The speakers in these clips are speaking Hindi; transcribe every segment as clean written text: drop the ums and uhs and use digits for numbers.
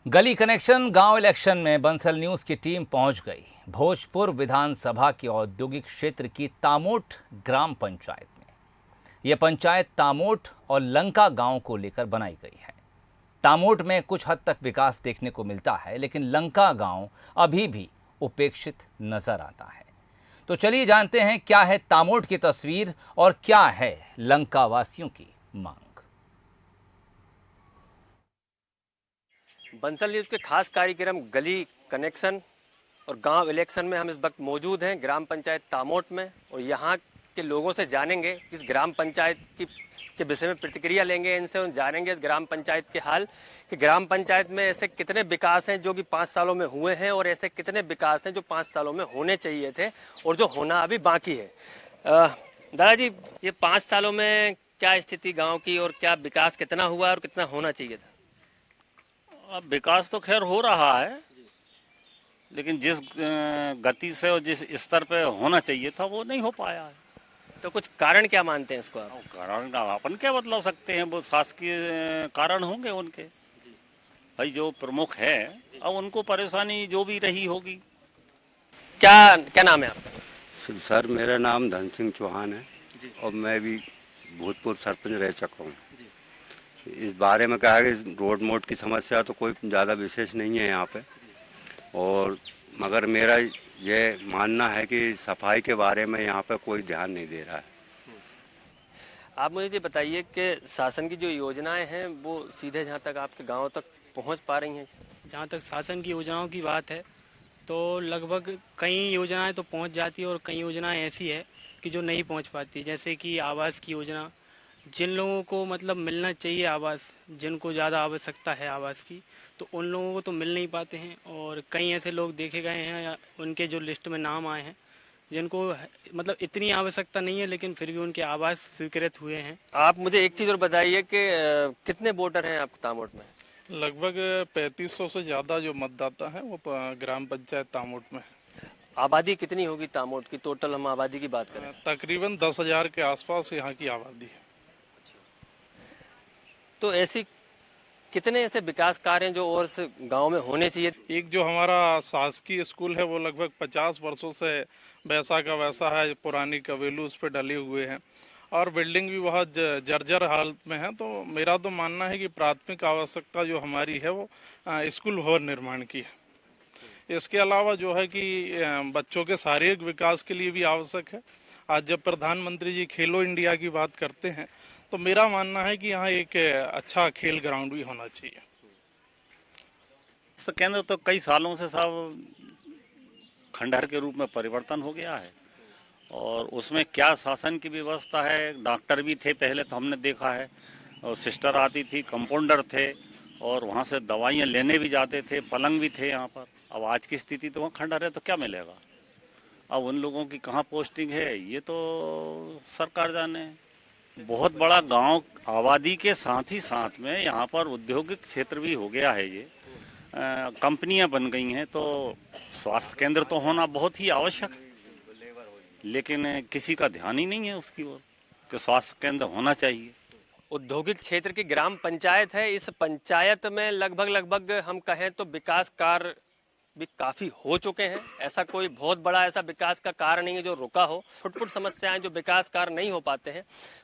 गली कनेक्शन गांव इलेक्शन में बंसल न्यूज की टीम पहुंच गई भोजपुर विधानसभा के औद्योगिक क्षेत्र की तामोट ग्राम पंचायत में। यह पंचायत तामोट और लंका गांव को लेकर बनाई गई है। तामोट में कुछ हद तक विकास देखने को मिलता है, लेकिन लंका गांव अभी भी उपेक्षित नजर आता है। तो चलिए जानते हैं क्या है तामोट की तस्वीर और क्या है लंका वासियों की मांग। बंसल न्यूज़ के खास कार्यक्रम गली कनेक्शन और गांव इलेक्शन में हम इस वक्त मौजूद हैं ग्राम पंचायत तामोट में, और यहाँ के लोगों से जानेंगे इस ग्राम पंचायत के विषय में प्रतिक्रिया लेंगे इनसे, और जानेंगे इस ग्राम पंचायत के हाल कि ग्राम पंचायत में ऐसे कितने विकास हैं जो कि 5 सालों में हुए हैं और ऐसे कितने विकास हैं जो 5 सालों में होने चाहिए थे और जो होना अभी बाकी है। दादाजी, ये 5 सालों में क्या स्थिति गाँव की और क्या विकास कितना हुआ और कितना होना चाहिए था? अब विकास तो खैर हो रहा है, लेकिन जिस गति से और जिस स्तर पे होना चाहिए था वो नहीं हो पाया है। तो कुछ कारण क्या मानते हैं इसको आप? कारण अपन क्या बदला सकते हैं, वो शासकीय कारण होंगे उनके। भाई जो प्रमुख है, अब उनको परेशानी जो भी रही होगी। क्या क्या नाम है आपका? सर, मेरा नाम धन सिंह चौहान है और मैं भी भूतपूर्व सरपंच रह चुका हूँ। इस बारे में कहा कि रोड मोड की समस्या तो कोई ज़्यादा विशेष नहीं है यहाँ पे, और मगर मेरा ये मानना है कि सफाई के बारे में यहाँ पे कोई ध्यान नहीं दे रहा है। आप मुझे ये बताइए कि शासन की जो योजनाएं हैं वो सीधे जहाँ तक आपके गांव तक पहुँच पा रही हैं? जहाँ तक शासन की योजनाओं की बात है तो लगभग कई योजनाएं तो पहुँच जाती है और कई योजनाएं ऐसी है कि जो नहीं पहुँच पाती। जैसे कि आवास की योजना, जिन लोगों को मतलब मिलना चाहिए आवास, जिनको ज़्यादा आवश्यकता है आवास की, तो उन लोगों को तो मिल नहीं पाते हैं। और कई ऐसे लोग देखे गए हैं या उनके जो लिस्ट में नाम आए हैं जिनको मतलब इतनी आवश्यकता नहीं है लेकिन फिर भी उनके आवास स्वीकृत हुए हैं। आप मुझे एक चीज़ और बताइए कि कितने वोटर हैं आपके तामोट में? लगभग 3500 से ज़्यादा जो मतदाता हैं वो तो ग्राम पंचायत तामोट में है। आबादी कितनी होगी तामोट की? टोटल हम आबादी की बात करें तकरीबन 10,000 के आसपास यहाँ की आबादी है। तो ऐसी कितने ऐसे विकास कार्य हैं जो और से गांव में होने चाहिए? एक जो हमारा शासकीय स्कूल है वो लगभग 50 वर्षों से वैसा का वैसा है, पुरानी कवेलू उस पर डले हुए हैं और बिल्डिंग भी बहुत जर्जर हालत में है। तो मेरा तो मानना है कि प्राथमिक आवश्यकता जो हमारी है वो स्कूल भवन निर्माण की है। इसके अलावा जो है कि बच्चों के शारीरिक विकास के लिए भी आवश्यक है। आज जब प्रधानमंत्री जी खेलो इंडिया की बात करते हैं तो मेरा मानना है कि यहाँ एक अच्छा खेल ग्राउंड भी होना चाहिए। इस केंद्र तो कई सालों से सब खंडहर के रूप में परिवर्तन हो गया है, और उसमें क्या शासन की व्यवस्था है। डॉक्टर भी थे पहले तो हमने देखा है, और सिस्टर आती थी, कंपाउंडर थे, और वहाँ से दवाइयाँ लेने भी जाते थे, पलंग भी थे यहाँ पर। अब आज की स्थिति तो वहाँ खंडहर है तो क्या मिलेगा। अब उन लोगों की कहाँ पोस्टिंग है ये तो सरकार जाने। बहुत बड़ा गांव आबादी के साथ ही साथ में यहाँ पर औद्योगिक क्षेत्र भी हो गया है। ये कंपनियां बन गई हैं, तो स्वास्थ्य केंद्र तो होना बहुत ही आवश्यक है, लेकिन किसी का ध्यान ही नहीं है उसकी ओर कि स्वास्थ्य केंद्र होना चाहिए। औद्योगिक क्षेत्र की ग्राम पंचायत है। इस पंचायत में लगभग हम कहें तो विकास कार्य भी काफी हो चुके हैं। ऐसा कोई बहुत बड़ा ऐसा विकास का कार्य नहीं है जो रुका हो। फुटफुट समस्याएं जो विकास कार्य नहीं हो पाते हैं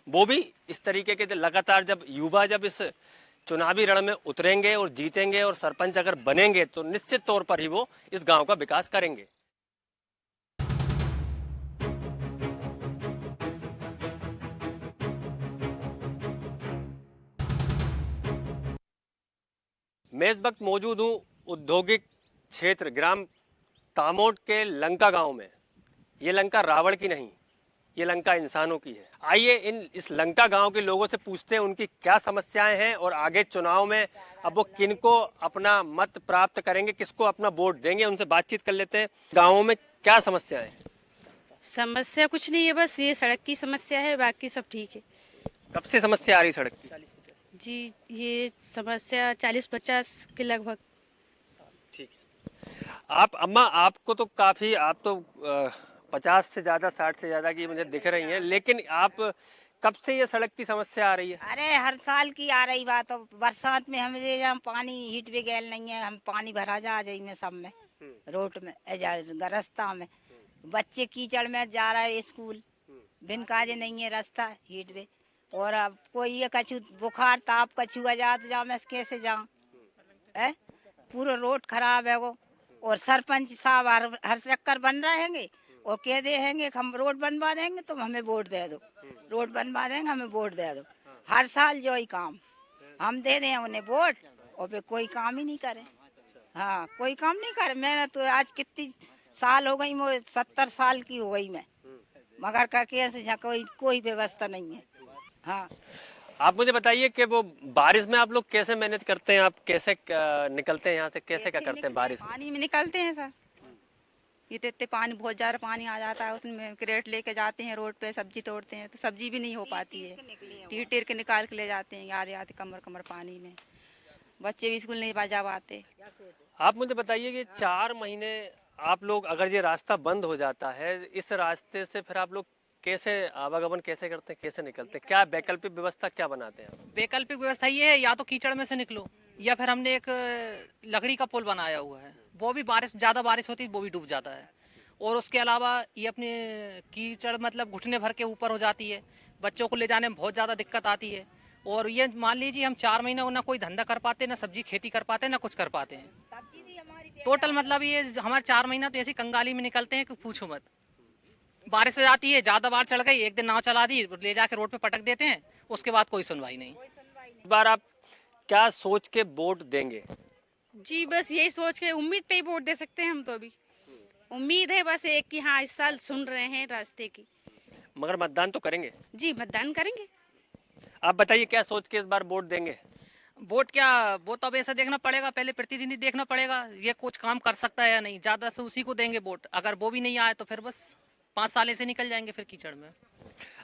वो भी इस तरीके के लगातार जब युवा जब इस चुनावी रण में उतरेंगे और जीतेंगे और सरपंच अगर बनेंगे तो निश्चित तौर पर ही वो इस गांव का विकास करेंगे। मैं इस वक्त मौजूद हूँ औद्योगिक क्षेत्र ग्राम तामोट के लंका गांव में। ये लंका रावण की नहीं, ये लंका इंसानों की है। आइए इस लंका गांव के लोगों से पूछते हैं उनकी क्या समस्याएं हैं और आगे चुनाव में अब वो किनको अपना मत प्राप्त करेंगे, किसको अपना वोट देंगे। उनसे बातचीत कर लेते हैं। गाँवों में क्या समस्याएं हैं? समस्या कुछ नहीं है, बस ये सड़क की समस्या है, बाकी सब ठीक है। कब से समस्या आ रही सड़क की? जी, ये समस्या 40-50 के लगभग। ठीक है। आप अम्मा, आपको तो काफी, आप तो 50 से ज़्यादा, 60 से ज़्यादा की मुझे दिख रही हैं, लेकिन आप कब से ये सड़क की समस्या आ रही है? अरे हर साल की आ रही बात। तो बरसात में हमें ये जहाँ पानी हीट भी गैल नहीं है, हम पानी भरा जा जाई में सब में रोड में रास्ता में बच्चे कीचड़ में जा रहे हैं स्कूल, बिन काजे नहीं है रास्ता हीट में। और अब कोई ये कछु बुखार ताप कछु आ जात जा मैं कैसे जाऊं है, पूरा रोड खराब है वो। और सरपंच साहब हर चक्कर बन रहेंगे और कह देंगे हम रोड बनवा देंगे तुम हमें वोट दे दो, रोड बनवा देंगे हमें वोट दे दो। हर साल जो ही काम हम दे दें उन्हें वोट और वे कोई काम ही नहीं करे। हाँ कोई काम नहीं करे। मैं तो आज कितनी साल हो गई, मैं 70 साल की हो गई मैं, मगर का कैसे कोई व्यवस्था नहीं है। हाँ आप मुझे बताइए कि वो बारिश में आप लोग कैसे मैनेज करते हैं, आप कैसे निकलते हैं यहाँ से, कैसे क्या करते हैं बारिश में? पानी में निकलते हैं सर, ये तो इतने पानी बहुत ज़्यादा पानी आ जाता है, उसमें क्रेट लेके जाते हैं रोड पे, सब्जी तोड़ते हैं तो सब्जी भी नहीं हो पाती है, टीर के निकाल के ले जाते हैं आधे आधे कमर कमर पानी में, बच्चे भी स्कूल नहीं जा पाते। आप मुझे बताइए कि 4 महीने आप लोग अगर ये रास्ता बंद हो जाता है, इस रास्ते से फिर आप लोग कैसे आवागमन कैसे करते हैं, कैसे निकलते हैं? क्या वैकल्पिक व्यवस्था क्या बनाते हैं? वैकल्पिक व्यवस्था ये है, या तो कीचड़ में से निकलो या फिर हमने एक लकड़ी का पुल बनाया हुआ है, वो भी ज़्यादा बारिश होती है वो भी डूब जाता है। और उसके अलावा ये अपने कीचड़ मतलब घुटने भर के ऊपर हो जाती है, बच्चों को ले जाने में बहुत ज़्यादा दिक्कत आती है। और ये मान लीजिए हम 4 महीने ना कोई धंधा कर पाते, ना सब्जी खेती कर पाते, ना कुछ कर पाते हैं। टोटल मतलब ये हमारे 4 महीना तो ऐसी कंगाली में निकलते हैं कि पूछो मत। बारिश से जाती है, ज़्यादा बाढ़ चढ़ गई, एक दिन नाव चला दी, ले जाके रोड पे पटक देते हैं, उसके बाद कोई सुनवाई नहीं। इस बार आप क्या सोच के वोट देंगे? जी बस यही सोच के उम्मीद पे ही वोट दे सकते हैं हम तो। अभी उम्मीद है बस एक कि हाँ इस साल सुन रहे हैं रास्ते की। मगर मतदान तो करेंगे? जी मतदान करेंगे। आप बताइए क्या सोच के इस बार वोट देंगे? वोट क्या, वो तो अब ऐसा देखना पड़ेगा, पहले प्रतिनिधि देखना पड़ेगा ये कुछ काम कर सकता है या नहीं, ज़्यादा से उसी को देंगे वोट। अगर वो भी नहीं आए तो फिर बस 5 साल से निकल जाएंगे फिर कीचड़ में।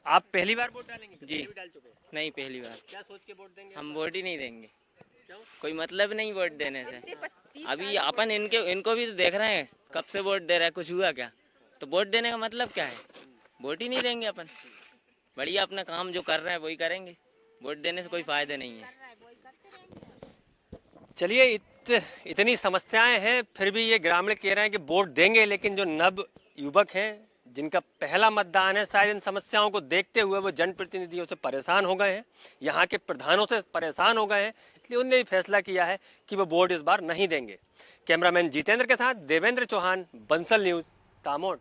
आप पहली बार वोट डालेंगे? जी डाल चुके हैं? नहीं, पहली बार। क्या सोच के वोट देंगे? हम वोट ही नहीं देंगे, कोई मतलब नहीं वोट देने से। अभी अपन इनको भी तो देख रहे हैं कब से वोट दे रहा है, कुछ हुआ क्या? तो वोट देने का मतलब क्या है? वोट ही नहीं देंगे अपन, बढ़िया अपना काम जो कर रहे हैं वही करेंगे, वोट देने से कोई फायदा नहीं है। चलिए इतनी समस्याएं हैं फिर भी ये ग्रामीण कह रहे हैं कि वोट देंगे, लेकिन जो नव युवक हैं जिनका पहला मतदान है, शायद इन समस्याओं को देखते हुए वो जनप्रतिनिधियों से परेशान हो गए हैं, यहाँ के प्रधानों से परेशान हो गए हैं, इसलिए उन्होंने भी फैसला किया है कि वो वोट इस बार नहीं देंगे। कैमरामैन जितेंद्र के साथ देवेंद्र चौहान, बंसल न्यूज, तामोट।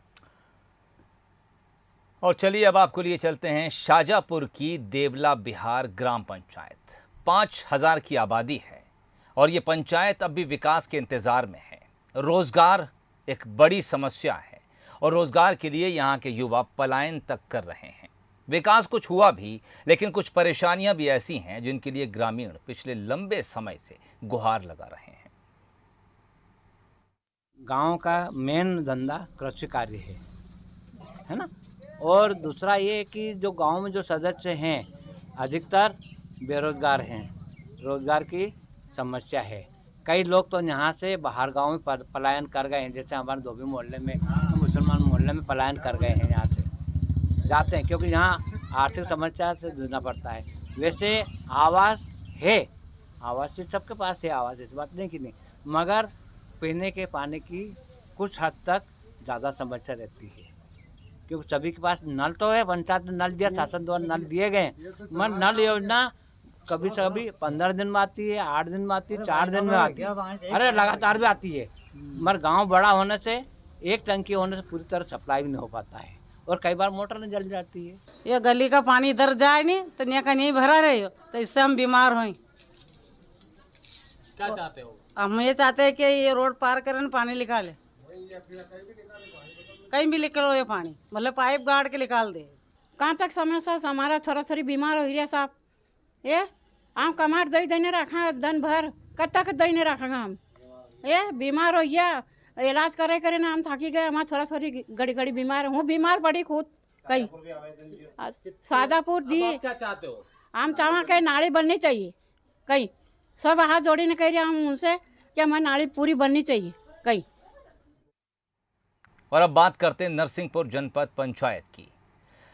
और चलिए अब आपको लिए चलते हैं शाजापुर की देवला बिहार ग्राम पंचायत। 5000 की आबादी है और ये पंचायत अब भी विकास के इंतजार में है। रोजगार एक बड़ी समस्या है और रोजगार के लिए यहाँ के युवा पलायन तक कर रहे हैं। विकास कुछ हुआ भी, लेकिन कुछ परेशानियां भी ऐसी हैं जिनके लिए ग्रामीण पिछले लंबे समय से गुहार लगा रहे हैं। गांव का मेन धंधा कृषि कार्य है ना। और दूसरा ये कि जो गांव में जो सदस्य हैं अधिकतर बेरोजगार हैं, रोजगार की समस्या है। कई लोग तो यहाँ से बाहर गांव में पलायन कर गए हैं, जैसे हमारे धोबी मोहल्ले में, मुसलमान मोहल्ले में पलायन कर गए हैं, यहाँ से जाते हैं क्योंकि यहाँ आर्थिक समस्या से जूझना पड़ता है। वैसे आवास है, आवास सबके पास है, आवास इस बात नहीं कि नहीं, मगर पीने के पानी की कुछ हद तक ज़्यादा समस्या रहती है क्योंकि सभी के पास नल तो है, पंचायत ने नल दिया, शासन द्वारा नल दिए गए, मगर नल योजना कभी से कभी 15 दिन में आती है, 8 दिन में आती है, 4 दिन में आती है, अरे लगातार भी आती है। मगर गांव बड़ा होने से एक टंकी होने से पूरी तरह सप्लाई भी नहीं हो पाता है और कई बार मोटर नहीं जल जाती है। ये गली का पानी इधर जाए नहीं तो यहाँ का नहीं भरा रहे हो तो इससे हम बीमार हों। क्या चाहते हो? हम ये चाहते हैं कि ये रोड पार करें, पानी निकाले, कहीं भी निकलो ये पानी, मतलब पाइप गाड़ के निकाल दे। कहाँ तक समस्या हमारा छोरा छोरी बीमार हो गया साहब, ये हम कमार दही देने रखा दिन भर, कब तक दही रखेंगे हम, ये बीमार हो गया, इलाज करे ना हम थकी गए, हमारा छोरा छोरी गड़ी गड़ी बीमार, हूँ बीमार पड़ी खुद कहीं शाजापुर दी। क्या चाहते हो? हम चाहते कहीं नाली बननी चाहिए, कहीं सब हाथ जोड़ी ने कह रहे हम उनसे कि हमारी नाली पूरी बननी चाहिए कहीं। और अब बात करते हैं नरसिंहपुर जनपद पंचायत की।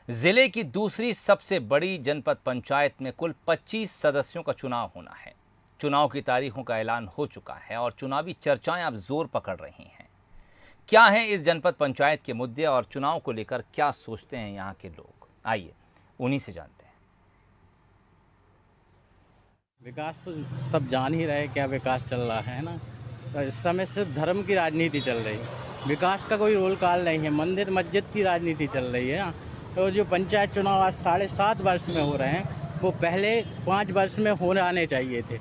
जिले की दूसरी सबसे बड़ी जनपद पंचायत में कुल 25 सदस्यों का चुनाव होना है। चुनाव की तारीखों का ऐलान हो चुका है और चुनावी चर्चाएं अब जोर पकड़ रही हैं। क्या हैं इस जनपद पंचायत के मुद्दे और चुनाव को लेकर क्या सोचते हैं यहाँ के लोग, आइए उन्हीं से जानते हैं। विकास तो सब जान ही रहे क्या विकास चल रहा है ना। तो इस समय सिर्फ धर्म की राजनीति चल रही है, विकास का कोई रोल काल नहीं है। मंदिर मस्जिद की राजनीति चल रही है। तो जो पंचायत चुनाव आज 7.5 वर्ष में हो रहे हैं वो पहले 5 वर्ष में होने आने चाहिए थे।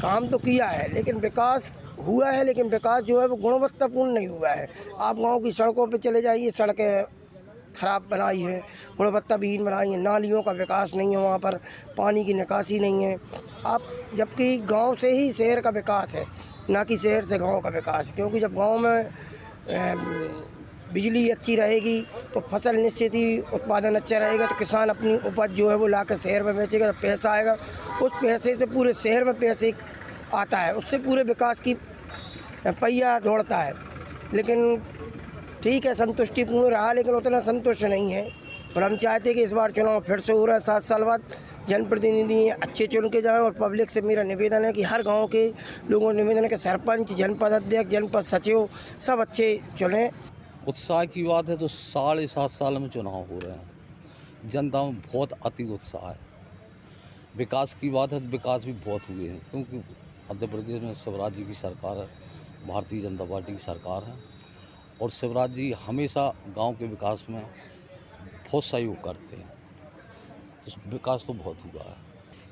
काम तो किया है लेकिन विकास हुआ है, लेकिन विकास जो है वो गुणवत्तापूर्ण नहीं हुआ है। आप गांव की सड़कों पे चले जाइए, सड़कें खराब बनाई है, गुणवत्ताविहीन बनाई है, नालियों का विकास नहीं है, वहाँ पर पानी की निकासी नहीं है। आप जबकि गांव से ही शहर का विकास है, ना कि शहर से गांव का विकास। क्योंकि जब गांव में बिजली अच्छी रहेगी तो फसल निश्चित ही उत्पादन अच्छा रहेगा, तो किसान अपनी उपज जो है वो लाकर शहर में बेचेगा, तो पैसा आएगा। उस पैसे से पूरे शहर में पैसे आता है, उससे पूरे विकास की पहिया दौड़ता है। लेकिन ठीक है, संतुष्टिपूर्ण रहा, लेकिन उतना संतुष्ट नहीं है। और हम चाहते हैं कि इस बार चुनाव फिर से हो रहा है 7 साल बाद, जनप्रतिनिधि अच्छे चुन के जाएं। और पब्लिक से मेरा निवेदन है कि हर गांव के लोगों को निवेदन है कि सरपंच, जनपद अध्यक्ष, जनपद सचिव सब अच्छे चुनें। उत्साह की बात है तो 7.5 साल में चुनाव हो रहे हैं, जनता में बहुत अति उत्साह है। विकास की बात है तो विकास भी बहुत हुए हैं, क्योंकि मध्य प्रदेश में शिवराज जी की सरकार है, भारतीय जनता पार्टी की सरकार है, और शिवराज जी हमेशा गांव के विकास में बहुत सहयोग करते हैं। तो विकास तो बहुत हुआ है।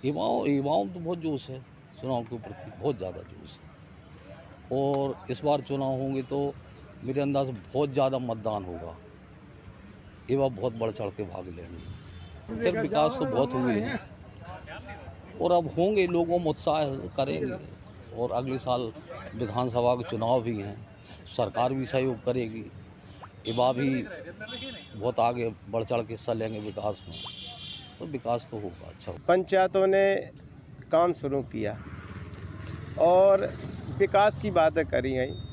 युवाओं में तो बहुत जोश है, चुनाव के प्रति बहुत ज़्यादा जोश है। और इस बार चुनाव होंगे तो मेरे अंदाज से बहुत ज़्यादा मतदान होगा, युवा बहुत बढ़ चढ़ के भाग लेंगे। फिर विकास तो बहुत हुए हैं और अब होंगे, लोगों में उत्साह करेंगे। और अगले साल विधानसभा के चुनाव भी हैं, सरकार भी सहयोग करेगी, युवा भी बहुत आगे बढ़ चढ़ के हिस्सा लेंगे विकास में, तो विकास तो होगा अच्छा। पंचायतों ने काम शुरू किया और विकास की बातें करी गई।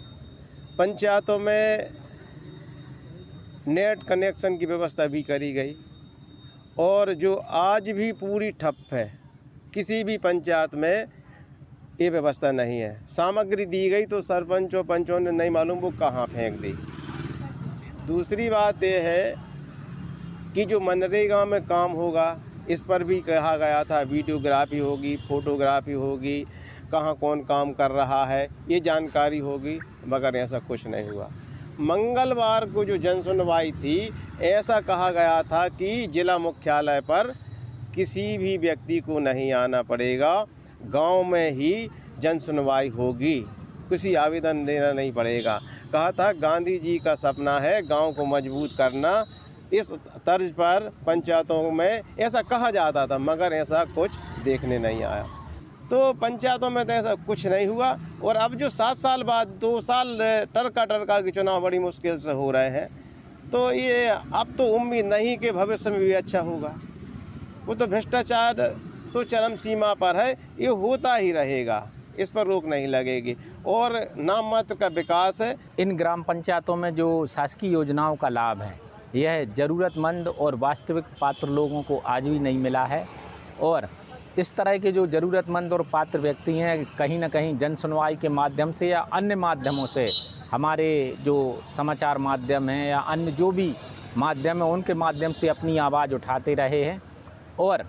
पंचायतों में नेट कनेक्शन की व्यवस्था भी करी गई, और जो आज भी पूरी ठप है, किसी भी पंचायत में ये व्यवस्था नहीं है। सामग्री दी गई तो सरपंचों पंचों ने नहीं मालूम वो कहाँ फेंक दी। दूसरी बात ये है कि जो मनरेगा में काम होगा, इस पर भी कहा गया था वीडियोग्राफी होगी, फोटोग्राफी होगी, कहाँ कौन काम कर रहा है ये जानकारी होगी, मगर ऐसा कुछ नहीं हुआ। मंगलवार को जो जन सुनवाई थी, ऐसा कहा गया था कि जिला मुख्यालय पर किसी भी व्यक्ति को नहीं आना पड़ेगा, गांव में ही जन सुनवाई होगी, किसी आवेदन देना नहीं पड़ेगा। कहा था गांधी जी का सपना है गांव को मजबूत करना, इस तर्ज पर पंचायतों में ऐसा कहा जाता था, मगर ऐसा कुछ देखने नहीं आया। तो पंचायतों में तो ऐसा कुछ नहीं हुआ। और अब जो 7 साल बाद 2 साल टरका के चुनाव बड़ी मुश्किल से हो रहे हैं, तो ये अब तो उम्मीद नहीं कि भविष्य में भी अच्छा होगा। वो तो भ्रष्टाचार तो चरम सीमा पर है, ये होता ही रहेगा, इस पर रोक नहीं लगेगी। और नाम मात्र का विकास है। इन ग्राम पंचायतों में जो शासकीय योजनाओं का लाभ है, यह ज़रूरतमंद और वास्तविक पात्र लोगों को आज भी नहीं मिला है। और इस तरह के जो ज़रूरतमंद और पात्र व्यक्ति हैं, कहीं ना कहीं जन सुनवाई के माध्यम से या अन्य माध्यमों से, हमारे जो समाचार माध्यम हैं या अन्य जो भी माध्यम है, उनके माध्यम से अपनी आवाज़ उठाते रहे हैं। और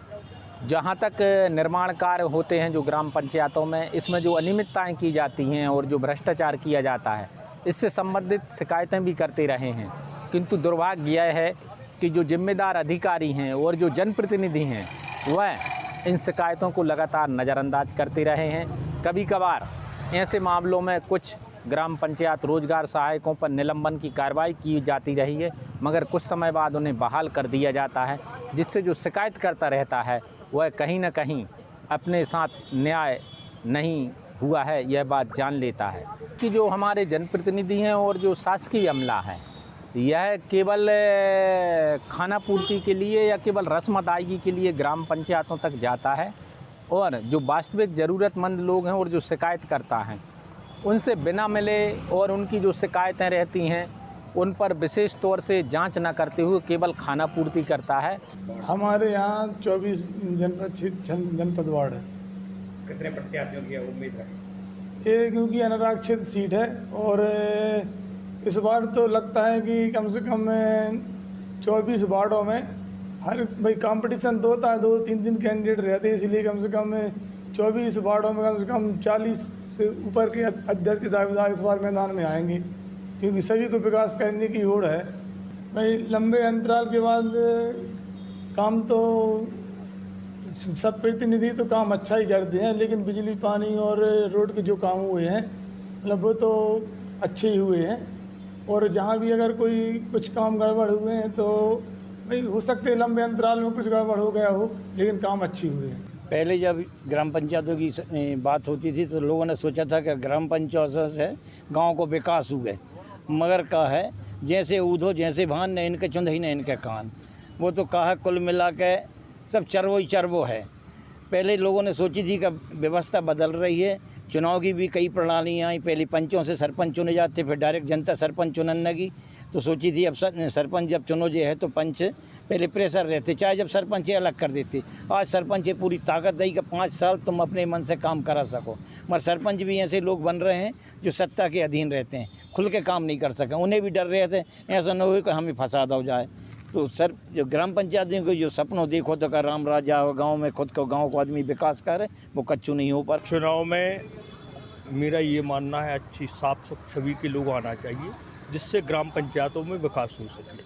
जहाँ तक निर्माण कार्य होते हैं जो ग्राम पंचायतों में, इसमें जो अनियमितताएँ की जाती हैं और जो भ्रष्टाचार किया जाता है, इससे संबंधित शिकायतें भी करते रहे हैं। किंतु दुर्भाग्य यह है कि जो जिम्मेदार अधिकारी हैं और जो जनप्रतिनिधि हैं, वह इन शिकायतों को लगातार नज़रअंदाज करते रहे हैं। कभी कभार ऐसे मामलों में कुछ ग्राम पंचायत रोजगार सहायकों पर निलंबन की कार्रवाई की जाती रही है, मगर कुछ समय बाद उन्हें बहाल कर दिया जाता है, जिससे जो शिकायत करता रहता है वह कहीं ना कहीं अपने साथ न्याय नहीं हुआ है यह बात जान लेता है। कि जो हमारे जनप्रतिनिधि हैं और जो शासकीय अमला है, यह केवल खाना पूर्ति के लिए या केवल रस्म अदायगी के लिए ग्राम पंचायतों तक जाता है, और जो वास्तविक ज़रूरतमंद लोग हैं और जो शिकायत करता हैं, उनसे बिना मिले और उनकी जो शिकायतें रहती हैं उन पर विशेष तौर से जांच न करते हुए केवल खाना पूर्ति करता है। हमारे यहाँ 24 जनपद वार्ड है। कितने प्रत्याशियों की उम्मीद है? ये क्योंकि अनारक्षित सीट है और इस बार तो लगता है कि कम से कम 24 वार्डों में हर भाई कंपटीशन तो होता है, 2-3 कैंडिडेट रहते हैं, इसलिए कम से कम 24 वार्डों में कम से कम 40 से ऊपर के अध्यक्ष के दावेदार इस बार मैदान में आएंगे, क्योंकि सभी को विकास करने की होड़ है। भाई लंबे अंतराल के बाद काम तो सब प्रतिनिधि तो काम अच्छा ही करते हैं, लेकिन बिजली पानी और रोड के जो काम हुए हैं मतलब वो तो अच्छे ही हुए हैं, और जहाँ भी अगर कोई कुछ काम गड़बड़ हुए हैं तो भाई हो सकते हैं लंबे अंतराल में कुछ गड़बड़ हो गया हो, लेकिन काम अच्छी हुए हैं। पहले जब ग्राम पंचायतों की बात होती थी तो लोगों ने सोचा था कि ग्राम पंचायतों से गांव को विकास हो गए, मगर कहा है जैसे ऊधो जैसे भान न इनके चुंद ही न इनके कान। वो तो कहा कुल मिला के सब चरवो ही चरवो है। पहले लोगों ने सोची थी कि व्यवस्था बदल रही है, चुनाव की भी कई प्रणालियाँ आई, पहले पंचों से सरपंच चुने जाते, फिर डायरेक्ट जनता सरपंच चुनने लगी। तो सोची थी अब सरपंच जब चुनो जो है तो पंच पहले प्रेशर रहते, चाहे जब सरपंच अलग कर देते। आज सरपंच पूरी ताकत दी कि 5 साल तुम अपने मन से काम करा सको, मगर सरपंच भी ऐसे लोग बन रहे हैं जो सत्ता के अधीन रहते हैं, खुल के काम नहीं कर सके। उन्हें भी डर रहे थे ऐसा न हो कि हमें फसाद हो जाए। तो सर जो ग्राम पंचायतों को जो सपनों देखो तो का राम राजा हो, गाँव में खुद को गाँव को आदमी विकास करे, वो कच्चू नहीं हो पर। चुनाव में मेरा ये मानना है अच्छी साफ छवि के लोग आना चाहिए, जिससे ग्राम पंचायतों में विकास हो सके।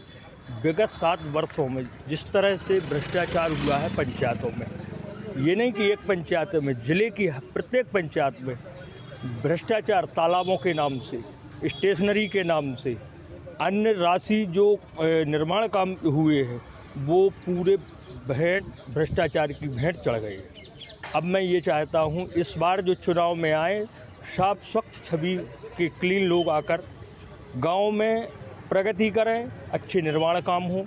विगत 7 वर्षों में जिस तरह से भ्रष्टाचार हुआ है पंचायतों में, ये नहीं कि एक पंचायत में, जिले की प्रत्येक पंचायत में भ्रष्टाचार, तालाबों के नाम से, स्टेशनरी के नाम से, अन्य राशि जो निर्माण काम हुए हैं वो पूरे भ्रष्टाचार की भेंट चढ़ गई है। अब मैं ये चाहता हूँ इस बार जो चुनाव में आए साफ स्वच्छ छवि के क्लीन लोग आकर गांव में प्रगति करें, अच्छे निर्माण काम हो,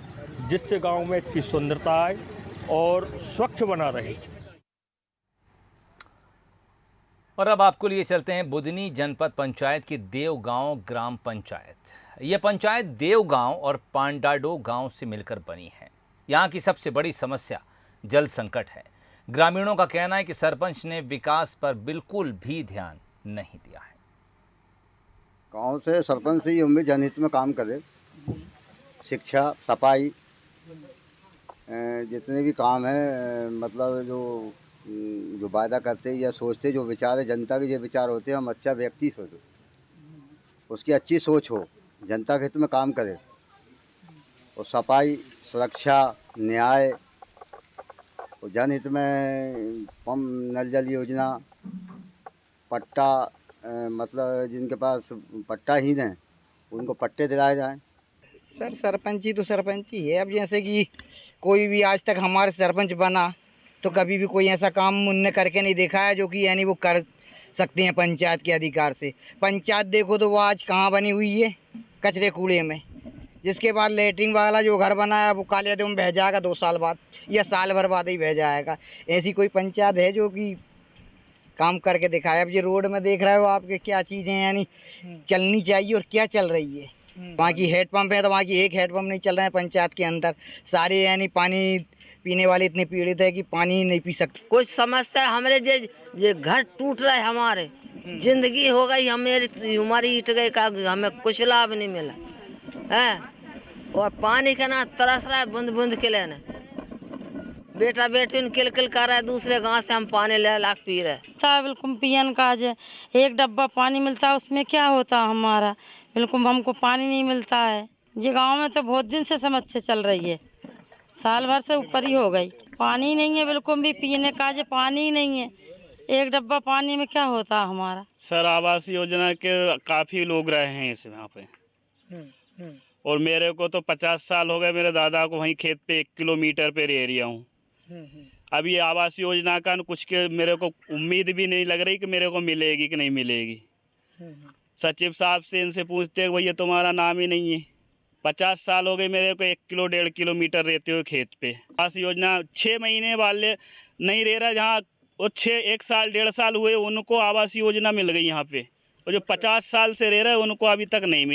जिससे गांव में अच्छी सुंदरता आए और स्वच्छ बना रहे। और अब आपको लिए चलते हैं बुधनी जनपद पंचायत की देवगांव ग्राम पंचायत। यह पंचायत देवगांव और पांडाडो गांव से मिलकर बनी है। यहाँ की सबसे बड़ी समस्या जल संकट है। ग्रामीणों का कहना है कि सरपंच ने विकास पर बिल्कुल भी ध्यान नहीं दिया है। गांव से सरपंच से ये उम्मीद जनहित में काम करे, शिक्षा, सफाई, जितने भी काम हैं, मतलब जो वायदा करते या सोचते, जो विचार है जनता के, ये विचार होते हैं हम अच्छा व्यक्ति सोचो, उसकी अच्छी सोच हो, जनता के हित में काम करे, और सफाई, सुरक्षा, न्याय, और जनहित में पंप नल जल योजना, पट्टा, मतलब जिनके पास पट्टा ही हैं उनको पट्टे दिलाए जाएं। सर सरपंच ही तो सरपंच ही है। अब जैसे कि कोई भी आज तक हमारे सरपंच बना तो कभी भी कोई ऐसा काम उनने करके नहीं देखा है जो कि यानी वो कर सकते हैं पंचायत के अधिकार से। पंचायत देखो तो वो आज कहाँ बनी हुई है, कचरे कूड़े में। जिसके बाद लेटरिन वाला जो घर बनाया वो काले में बह जाएगा 2 साल बाद या साल भर बाद ही बह जाएगा। ऐसी कोई पंचायत है जो कि काम करके दिखाया। अब ये रोड में देख रहे हो आपके क्या चीज़ें यानी चलनी चाहिए और क्या चल रही है। वहाँ की हेडपम्प है तो वहाँ की एक हेडपम्प नहीं चल रहा है पंचायत के अंदर। सारे यानी पानी पीने वाले इतने पीड़ित है कि पानी नहीं पी सकते। कुछ समस्या हमारे जे घर टूट रहा है, हमारे जिंदगी हो गई, हमारी ईट गई का, हमें कुछ लाभ नहीं मिला है। और पानी का ना तरस रहा है बूंद बूंद के लेने। बेटा बेटी उन किल किल कर रहा है, दूसरे गांव से हम पानी ले लाख पी रहे था। बिल्कुल पियन का है, एक डब्बा पानी मिलता है उसमें क्या होता हमारा, बिल्कुल हमको पानी नहीं मिलता है। ये गांव में तो बहुत दिन से समस्या चल रही है, साल भर से ऊपर ही हो गई। पानी नहीं है, बिल्कुल भी पीने का जो पानी नहीं है। एक डब्बा पानी में क्या होता हमारा। सर आवास योजना के काफ़ी लोग रहे हैं इस यहाँ पे, और मेरे को तो 50 साल हो गए। मेरे दादा को वहीं खेत पे 1 किलोमीटर पे रह रहा हूँ। अब ये आवास योजना का कुछ के मेरे को उम्मीद भी नहीं लग रही कि मेरे को मिलेगी कि नहीं मिलेगी। सचिव साहब से इनसे पूछते भैया तुम्हारा नाम ही नहीं है। 50 साल हो गए मेरे को 1-1.5 किलोमीटर रहते हुए खेत पे। आवास योजना 6 महीने वाले नहीं रह रहा, जहाँ वो 1 साल 1.5 साल हुए उनको आवास योजना मिल गई यहाँ पे, और जो 50 साल से रह रहे हैं उनको अभी तक नहीं मिली।